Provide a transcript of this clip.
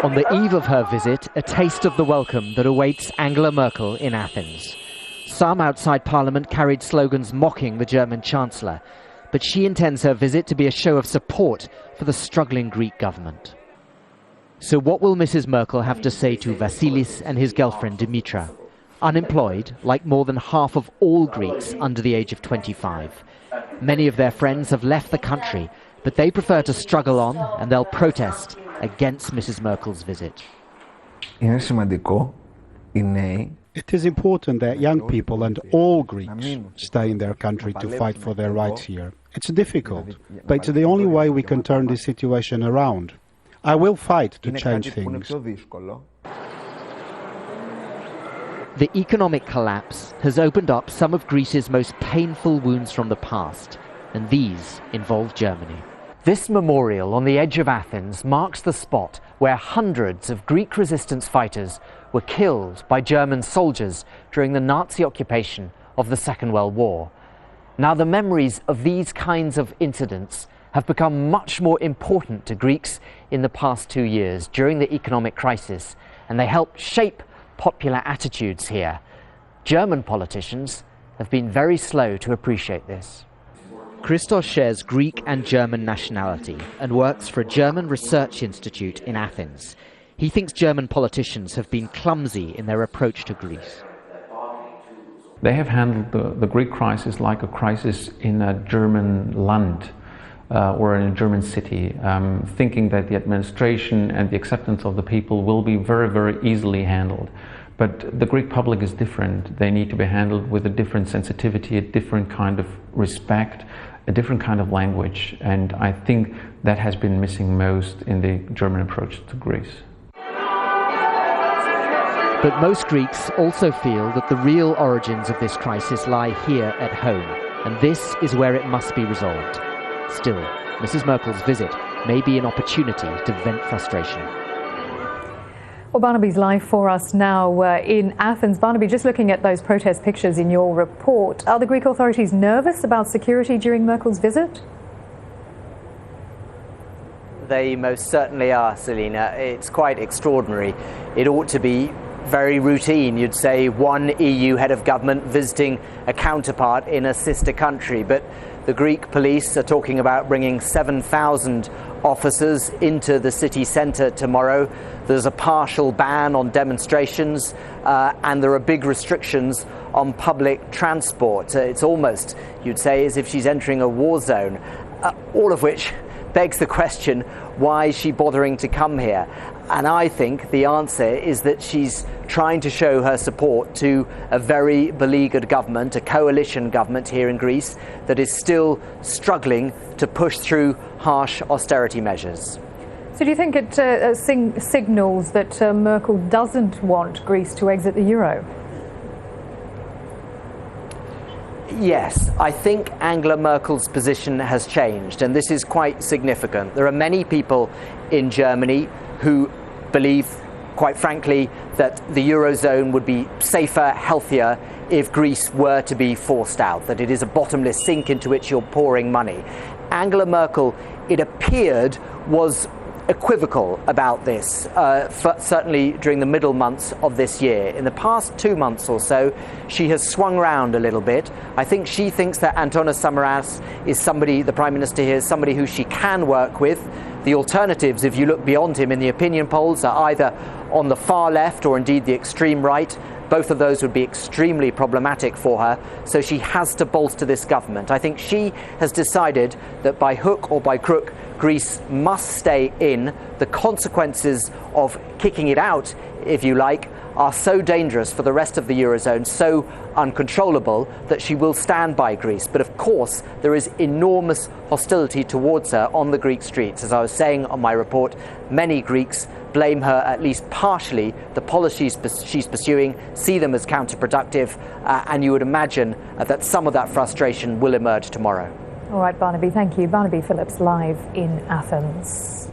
On the eve of her visit, a taste of the welcome that awaits Angela Merkel in Athens. Some outside Parliament carried slogans mocking the German Chancellor, but she intends her visit to be a show of support for the struggling Greek government. So what will Mrs. Merkel have to say to Vasilis and his girlfriend Dimitra? Unemployed, like more than half of all Greeks under the age of 25. Many of their friends have left the country, but they prefer to struggle on, and they'll protest against Mrs. Merkel's visit. It is important that young people and all Greeks stay in their country to fight for their rights here. It's difficult, but it's the only way we can turn this situation around. I will fight to change things. The economic collapse has opened up some of Greece's most painful wounds from the past, and these involve Germany. This memorial on the edge of Athens marks the spot where hundreds of Greek resistance fighters were killed by German soldiers during the Nazi occupation of the Second World War. Now, the memories of these kinds of incidents have become much more important to Greeks in the past 2 years during the economic crisis, and they helped shape popular attitudes here. German politicians have been very slow to appreciate this. Christos shares Greek and German nationality and works for a German research institute in Athens. He thinks German politicians have been clumsy in their approach to Greece. They have handled the Greek crisis like a crisis in a German land or in a German city, thinking that the administration and the acceptance of the people will be very, very easily handled. But the Greek public is different. They need to be handled with a different sensitivity, a different kind of respect, a different kind of language. And I think that has been missing most in the German approach to Greece. But most Greeks also feel that the real origins of this crisis lie here at home, and this is where it must be resolved. Still, Mrs. Merkel's visit may be an opportunity to vent frustration. Well, Barnaby's live for us now in Athens. Barnaby, just looking at those protest pictures in your report, are the Greek authorities nervous about security during Merkel's visit? They most certainly are, Selina. It's quite extraordinary. It ought to be very routine. You'd say one EU head of government visiting a counterpart in a sister country, but the Greek police are talking about bringing 7,000 officers into the city centre tomorrow. There's a partial ban on demonstrations and there are big restrictions on public transport. It's almost, you'd say, as if she's entering a war zone, all of which begs the question, why is she bothering to come here? And I think the answer is that she's trying to show her support to a very beleaguered government, a coalition government here in Greece, that is still struggling to push through harsh austerity measures. So do you think it signals that Merkel doesn't want Greece to exit the euro? Yes, I think Angela Merkel's position has changed, and this is quite significant. There are many people in Germany who believe, quite frankly, that the Eurozone would be safer, healthier if Greece were to be forced out, that it is a bottomless sink into which you're pouring money. Angela Merkel, it appeared, was equivocal about this, certainly during the middle months of this year. In the past 2 months or so, she has swung round a little bit. I think she thinks that Antonis Samaras is somebody, the Prime Minister here, is somebody who she can work with. The alternatives, if you look beyond him in the opinion polls, are either on the far left or indeed the extreme right. Both of those would be extremely problematic for her, so she has to bolster this government. I think she has decided that by hook or by crook, Greece must stay in. The consequences of kicking it out, if you like, are so dangerous for the rest of the Eurozone, so uncontrollable, that she will stand by Greece. But of course, there is enormous hostility towards her on the Greek streets. As I was saying on my report, many Greeks blame her, at least partially, the policies she's pursuing, see them as counterproductive, and you would imagine that some of that frustration will emerge tomorrow. All right, Barnaby, thank you. Barnaby Phillips live in Athens.